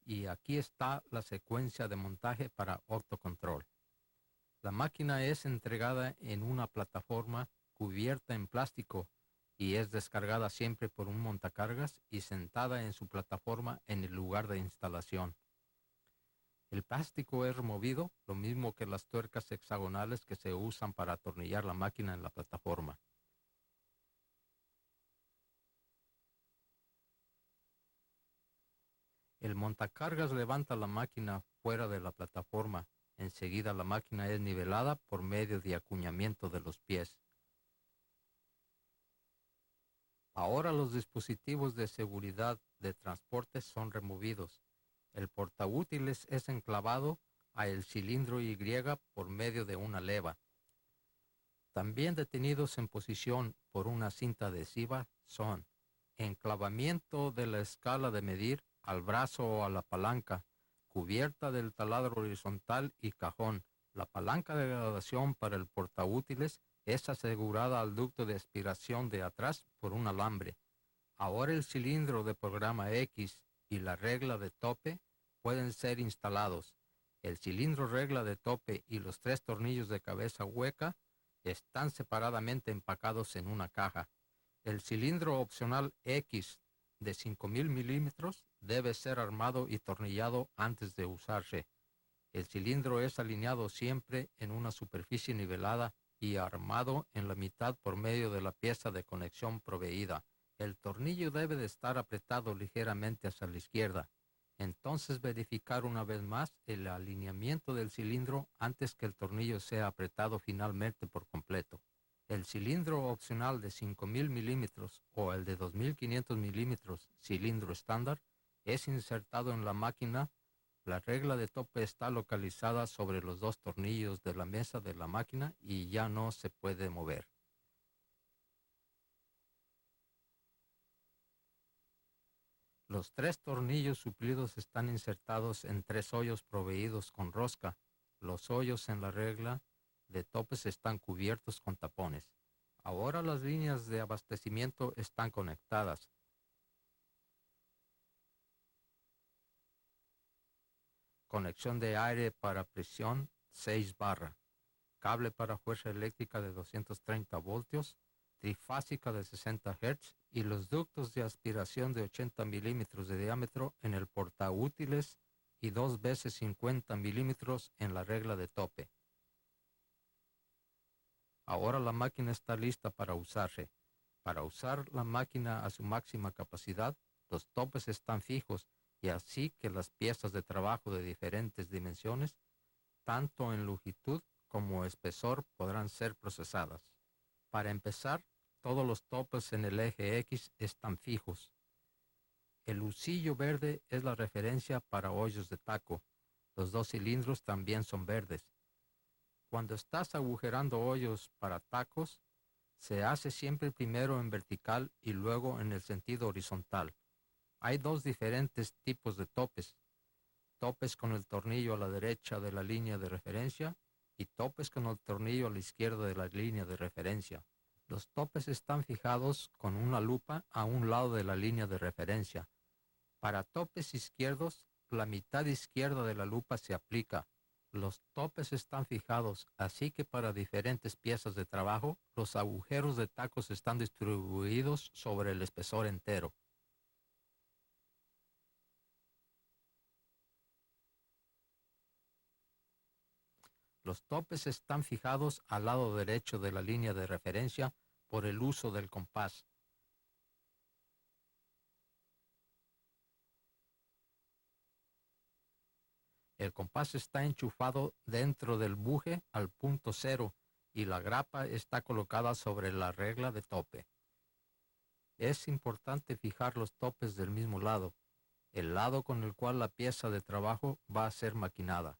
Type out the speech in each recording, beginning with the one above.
y aquí está la secuencia de montaje para autocontrol. La máquina es entregada en una plataforma cubierta en plástico y es descargada siempre por un montacargas y sentada en su plataforma en el lugar de instalación. El plástico es removido, lo mismo que las tuercas hexagonales que se usan para atornillar la máquina en la plataforma. El montacargas levanta la máquina fuera de la plataforma. Enseguida la máquina es nivelada por medio de acuñamiento de los pies. Ahora los dispositivos de seguridad de transporte son removidos. El portaútiles es enclavado a el cilindro Y por medio de una leva. También detenidos en posición por una cinta adhesiva son enclavamiento de la escala de medir al brazo o a la palanca, cubierta del taladro horizontal y cajón. La palanca de graduación para el portaútiles es asegurada al ducto de aspiración de atrás por un alambre. Ahora el cilindro de programa X y la regla de tope pueden ser instalados. El cilindro regla de tope y los 3 tornillos de cabeza hueca están separadamente empacados en una caja. El cilindro opcional X de 5000 milímetros debe ser armado y tornillado antes de usarse. El cilindro es alineado siempre en una superficie nivelada y armado en la mitad por medio de la pieza de conexión proveída. El tornillo debe de estar apretado ligeramente hacia la izquierda. Entonces verificar una vez más el alineamiento del cilindro antes que el tornillo sea apretado finalmente por completo. El cilindro opcional de 5000 milímetros o el de 2500 milímetros cilindro estándar es insertado en la máquina. La regla de tope está localizada sobre los 2 tornillos de la mesa de la máquina y ya no se puede mover. Los 3 tornillos suplidos están insertados en 3 hoyos proveídos con rosca. Los hoyos en la regla de topes están cubiertos con tapones. Ahora las líneas de abastecimiento están conectadas. Conexión de aire para presión 6 barra. Cable para fuerza eléctrica de 230 voltios, trifásica de 60 Hz y los ductos de aspiración de 80 milímetros de diámetro en el portaútiles y 2 veces 50 milímetros en la regla de tope. Ahora la máquina está lista para usarse. Para usar la máquina a su máxima capacidad, los topes están fijos y así que las piezas de trabajo de diferentes dimensiones, tanto en longitud como espesor, podrán ser procesadas. Para empezar, todos los topes en el eje X están fijos. El husillo verde es la referencia para hoyos de taco. Los 2 cilindros también son verdes. Cuando estás agujerando hoyos para tacos, se hace siempre primero en vertical y luego en el sentido horizontal. Hay 2 diferentes tipos de topes. Topes con el tornillo a la derecha de la línea de referencia y topes con el tornillo a la izquierda de la línea de referencia. Los topes están fijados con una lupa a un lado de la línea de referencia. Para topes izquierdos, la mitad izquierda de la lupa se aplica. Los topes están fijados, así que para diferentes piezas de trabajo, los agujeros de tacos están distribuidos sobre el espesor entero. Los topes están fijados al lado derecho de la línea de referencia por el uso del compás. El compás está enchufado dentro del buje al punto cero y la grapa está colocada sobre la regla de tope. Es importante fijar los topes del mismo lado, el lado con el cual la pieza de trabajo va a ser maquinada.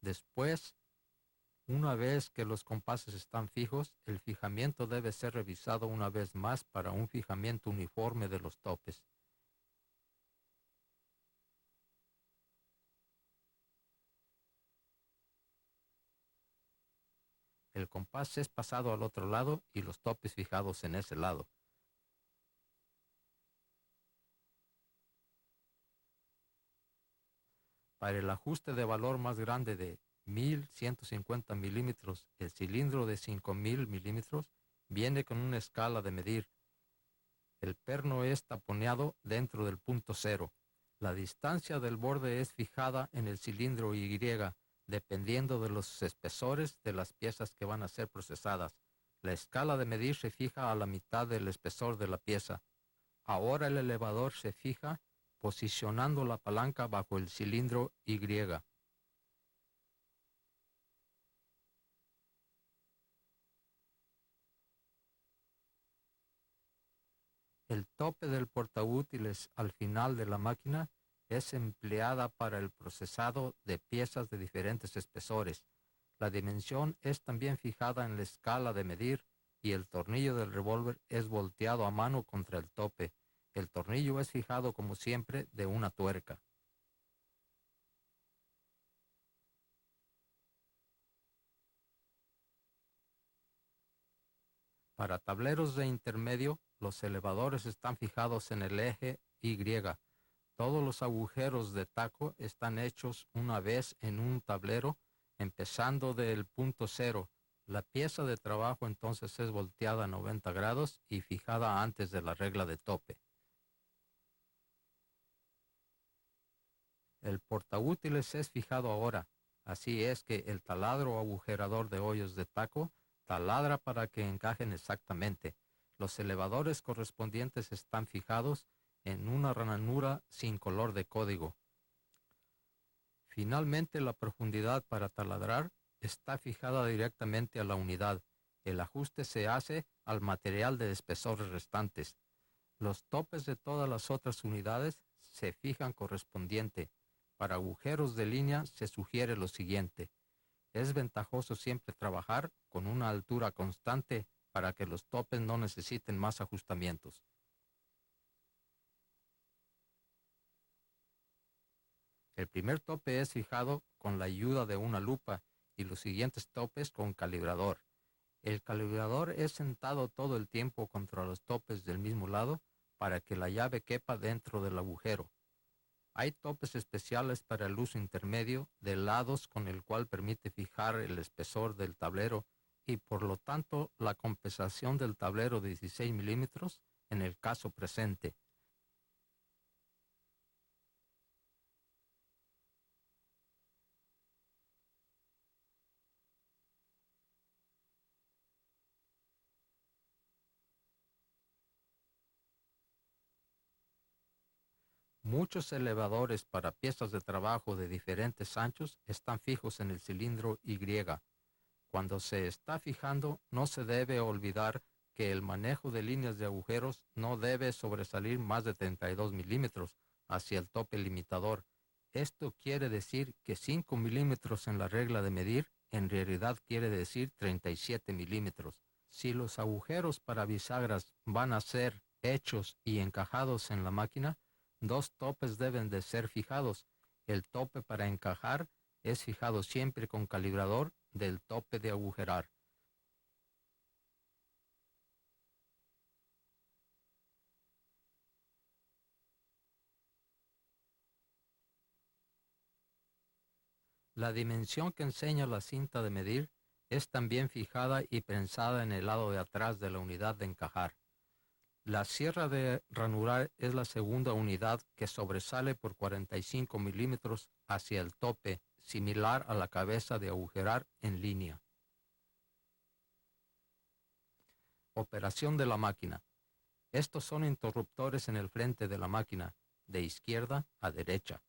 Después, una vez que los compases están fijos, el fijamiento debe ser revisado una vez más para un fijamiento uniforme de los topes. El compás es pasado al otro lado y los topes fijados en ese lado. Para el ajuste de valor más grande de 1150 milímetros, el cilindro de 5000 milímetros viene con una escala de medir. El perno es taponeado dentro del punto cero. La distancia del borde es fijada en el cilindro Y, dependiendo de los espesores de las piezas que van a ser procesadas. La escala de medir se fija a la mitad del espesor de la pieza. Ahora el elevador se fija posicionando la palanca bajo el cilindro Y. El tope del portaútiles al final de la máquina es empleada para el procesado de piezas de diferentes espesores. La dimensión es también fijada en la escala de medir y el tornillo del revólver es volteado a mano contra el tope. El tornillo es fijado como siempre de una tuerca. Para tableros de intermedio, los elevadores están fijados en el eje Y. Todos los agujeros de taco están hechos una vez en un tablero, empezando del punto cero. La pieza de trabajo entonces es volteada a 90 grados y fijada antes de la regla de tope. El portaútiles es fijado ahora. Así es que el taladro o agujerador de hoyos de taco taladra para que encajen exactamente. Los elevadores correspondientes están fijados en una ranura sin color de código. Finalmente, la profundidad para taladrar está fijada directamente a la unidad. El ajuste se hace al material de espesores restantes. Los topes de todas las otras unidades se fijan correspondiente. Para agujeros de línea se sugiere lo siguiente. Es ventajoso siempre trabajar con una altura constante para que los topes no necesiten más ajustamientos. El primer tope es fijado con la ayuda de una lupa y los siguientes topes con calibrador. El calibrador es sentado todo el tiempo contra los topes del mismo lado para que la llave quepa dentro del agujero. Hay topes especiales para el uso intermedio de lados con el cual permite fijar el espesor del tablero y por lo tanto la compensación del tablero de 16 milímetros en el caso presente. Muchos elevadores para piezas de trabajo de diferentes anchos están fijos en el cilindro Y. Cuando se está fijando, no se debe olvidar que el manejo de líneas de agujeros no debe sobresalir más de 32 milímetros hacia el tope limitador. Esto quiere decir que 5 milímetros en la regla de medir en realidad quiere decir 37 milímetros. Si los agujeros para bisagras van a ser hechos y encajados en la máquina, dos topes deben de ser fijados. El tope para encajar es fijado siempre con calibrador del tope de agujerar. La dimensión que enseña la cinta de medir es también fijada y prensada en el lado de atrás de la unidad de encajar. La sierra de ranurar es la segunda unidad que sobresale por 45 milímetros hacia el tope, similar a la cabeza de agujerar en línea. Operación de la máquina. Estos son interruptores en el frente de la máquina, de izquierda a derecha.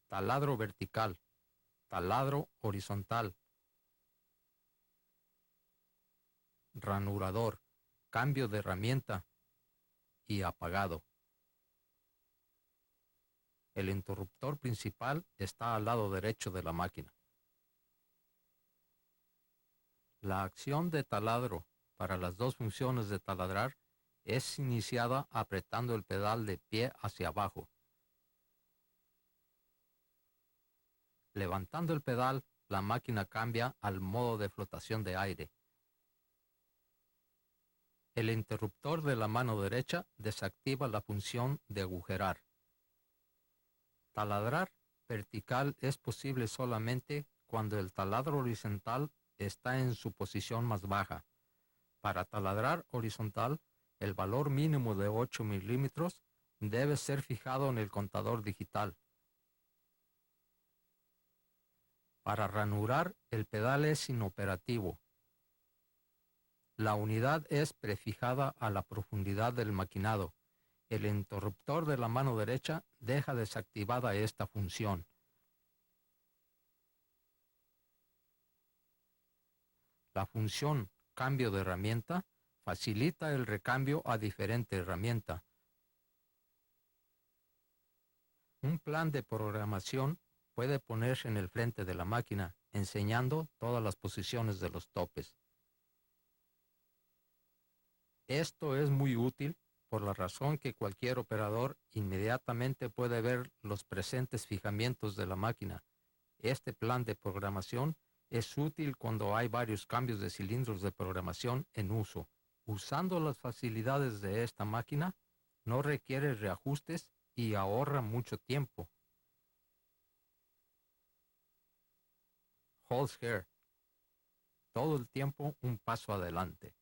Taladro vertical, taladro horizontal, ranurador, cambio de herramienta y apagado. El interruptor principal está al lado derecho de la máquina. La acción de taladro para las dos funciones de taladrar es iniciada apretando el pedal de pie hacia abajo. Levantando el pedal la máquina cambia al modo de flotación de aire. El interruptor de la mano derecha desactiva la función de agujerar. Taladrar vertical es posible solamente cuando el taladro horizontal está en su posición más baja. Para taladrar horizontal, el valor mínimo de 8 milímetros debe ser fijado en el contador digital. Para ranurar, el pedal es inoperativo. La unidad es prefijada a la profundidad del maquinado. El interruptor de la mano derecha deja desactivada esta función. La función cambio de herramienta facilita el recambio a diferente herramienta. Un plan de programación puede ponerse en el frente de la máquina, enseñando todas las posiciones de los topes. Esto es muy útil por la razón que cualquier operador inmediatamente puede ver los presentes fijamientos de la máquina. Este plan de programación es útil cuando hay varios cambios de cilindros de programación en uso. Usando las facilidades de esta máquina, no requiere reajustes y ahorra mucho tiempo. Horsehair. Todo el tiempo un paso adelante.